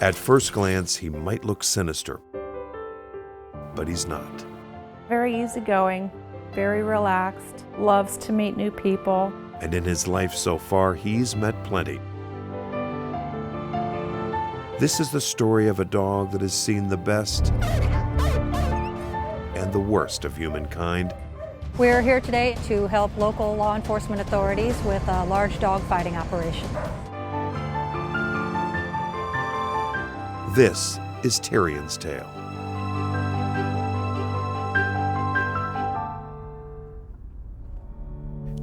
At first glance, he might look sinister, but he's not. Very easygoing, very relaxed, loves to meet new people. And in his life so far, he's met plenty. This is the story of a dog that has seen the best and the worst of humankind. We're here today to help local law enforcement authorities with a large dog fighting operation. This is Tyrion's Tale.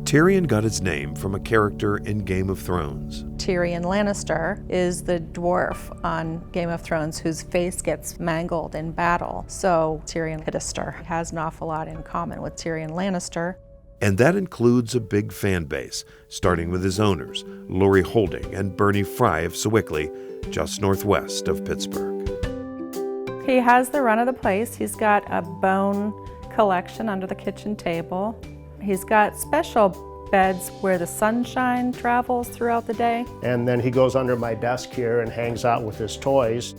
Tyrion got its name from a character in Game of Thrones. Tyrion Lannister is the dwarf on Game of Thrones whose face gets mangled in battle. So Tyrion Lannister has an awful lot in common with Tyrion Lannister. And that includes a big fan base, starting with his owners, Laurie Holding and Bernie Fry of Sewickley, just northwest of Pittsburgh. He has the run of the place. He's got a bone collection under the kitchen table. He's got special beds where the sunshine travels throughout the day. And then he goes under my desk here and hangs out with his toys.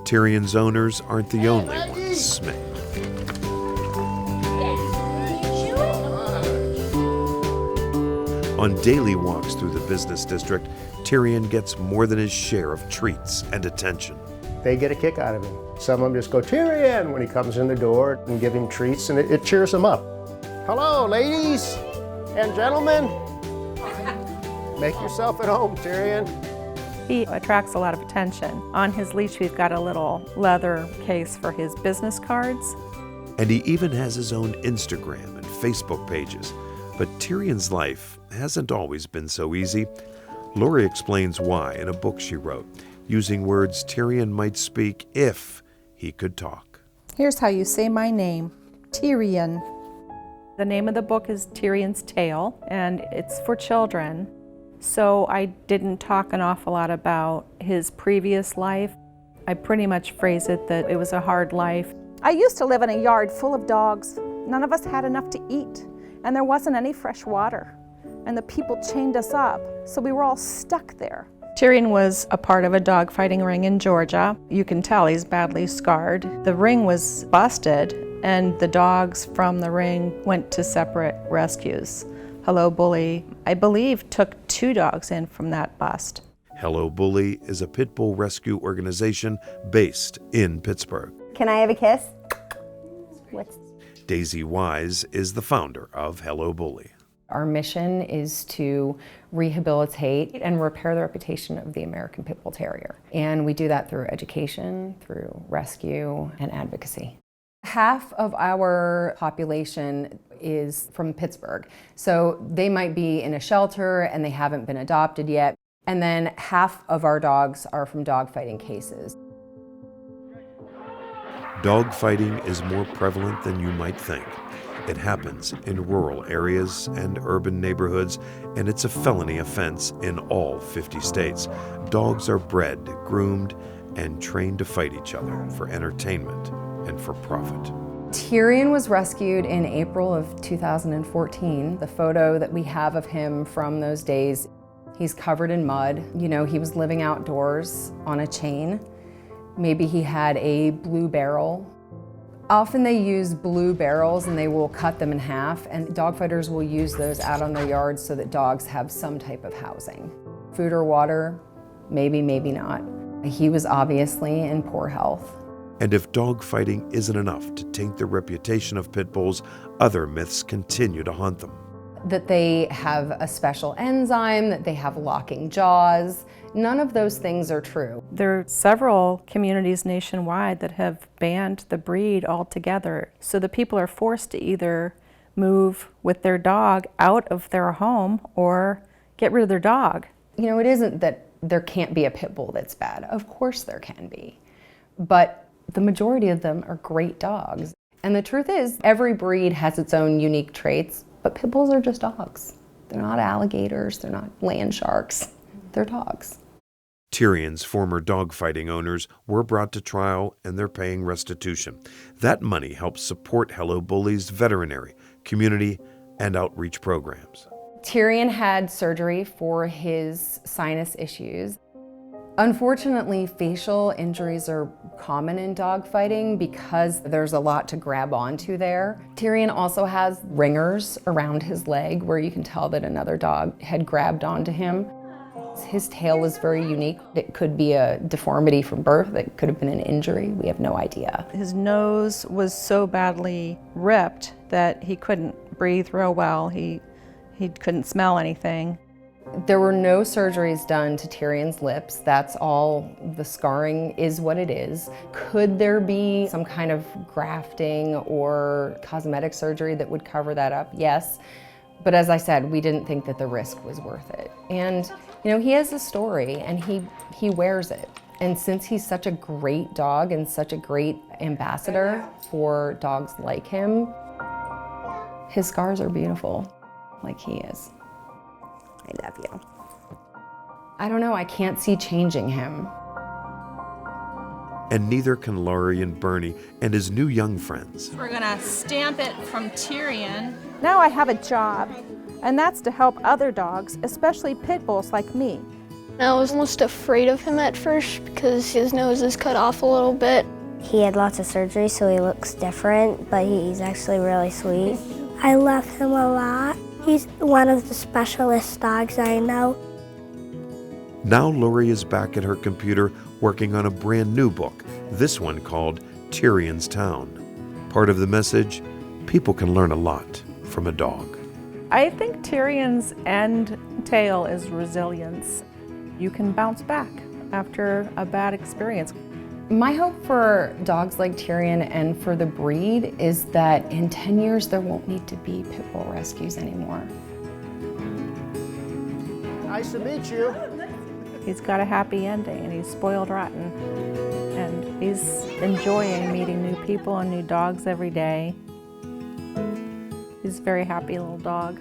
Tyrion's owners aren't the only ones smitten. On daily walks through the business district, Tyrion gets more than his share of treats and attention. They get a kick out of him. Some of them just go, Tyrion, when he comes in the door and give him treats, and it cheers him up. Hello, ladies and gentlemen. Make yourself at home, Tyrion. He attracts a lot of attention. On his leash, we've got a little leather case for his business cards. And he even has his own Instagram and Facebook pages. But Tyrion's life hasn't always been so easy. Laurie explains why in a book she wrote, using words Tyrion might speak if he could talk. Here's how you say my name, Tyrion. The name of the book is Tyrion's Tale, and it's for children. So I didn't talk an awful lot about his previous life. I pretty much phrase it that it was a hard life. I used to live in a yard full of dogs. None of us had enough to eat, and there wasn't any fresh water. And the people chained us up, so we were all stuck there. Tyrion was a part of a dog fighting ring in Georgia. You can tell he's badly scarred. The ring was busted, and the dogs from the ring went to separate rescues. Hello Bully, I believe, took 2 dogs in from that bust. Hello Bully is a pit bull rescue organization based in Pittsburgh. Can I have a kiss? Daisy Wise is the founder of Hello Bully. Our mission is to rehabilitate and repair the reputation of the American Pit Bull Terrier. And we do that through education, through rescue, and advocacy. Half of our population is from Pittsburgh. So they might be in a shelter and they haven't been adopted yet. And then half of our dogs are from dogfighting cases. Dogfighting is more prevalent than you might think. It happens in rural areas and urban neighborhoods, and it's a felony offense in all 50 states. Dogs are bred, groomed, and trained to fight each other for entertainment and for profit. Tyrion was rescued in April of 2014. The photo that we have of him from those days, he's covered in mud. You know, he was living outdoors on a chain. Maybe he had a blue barrel. Often they use blue barrels and they will cut them in half, and dogfighters will use those out on their yards so that dogs have some type of housing. Food or water, maybe, maybe not. He was obviously in poor health. And if dogfighting isn't enough to taint the reputation of pit bulls, other myths continue to haunt them. That they have a special enzyme, that they have locking jaws. None of those things are true. There are several communities nationwide that have banned the breed altogether. So the people are forced to either move with their dog out of their home or get rid of their dog. You know, it isn't that there can't be a pit bull that's bad. Of course there can be. But the majority of them are great dogs. And the truth is, every breed has its own unique traits, but pit bulls are just dogs. They're not alligators, they're not land sharks, they're dogs. Tyrion's former dogfighting owners were brought to trial and they're paying restitution. That money helps support Hello Bully's veterinary, community, and outreach programs. Tyrion had surgery for his sinus issues. Unfortunately, facial injuries are common in dog fighting because there's a lot to grab onto there. Tyrion also has ringers around his leg where you can tell that another dog had grabbed onto him. His tail is very unique. It could be a deformity from birth. It could have been an injury. We have no idea. His nose was so badly ripped that he couldn't breathe real well. He couldn't smell anything. There were no surgeries done to Tyrion's lips. That's all. The scarring is what it is. Could there be some kind of grafting or cosmetic surgery that would cover that up? Yes. But as I said, we didn't think that the risk was worth it. And you know, he has a story and he wears it. And since he's such a great dog and such a great ambassador for dogs like him, his scars are beautiful, like he is. I love you. I don't know, I can't see changing him. And neither can Laurie and Bernie and his new young friends. We're gonna stamp it from Tyrion. Now I have a job, and that's to help other dogs, especially pit bulls like me. I was almost afraid of him at first because his nose is cut off a little bit. He had lots of surgery, so he looks different, but he's actually really sweet. I love him a lot. He's one of the specialist dogs I know. Now Laurie is back at her computer working on a brand new book, this one called Tyrion's Town. Part of the message, people can learn a lot from a dog. I think Tyrion's end tale is resilience. You can bounce back after a bad experience. My hope for dogs like Tyrion and for the breed is that in 10 years there won't need to be pit bull rescues anymore. Nice to meet you. He's got a happy ending and he's spoiled rotten. And he's enjoying meeting new people and new dogs every day. He's a very happy little dog.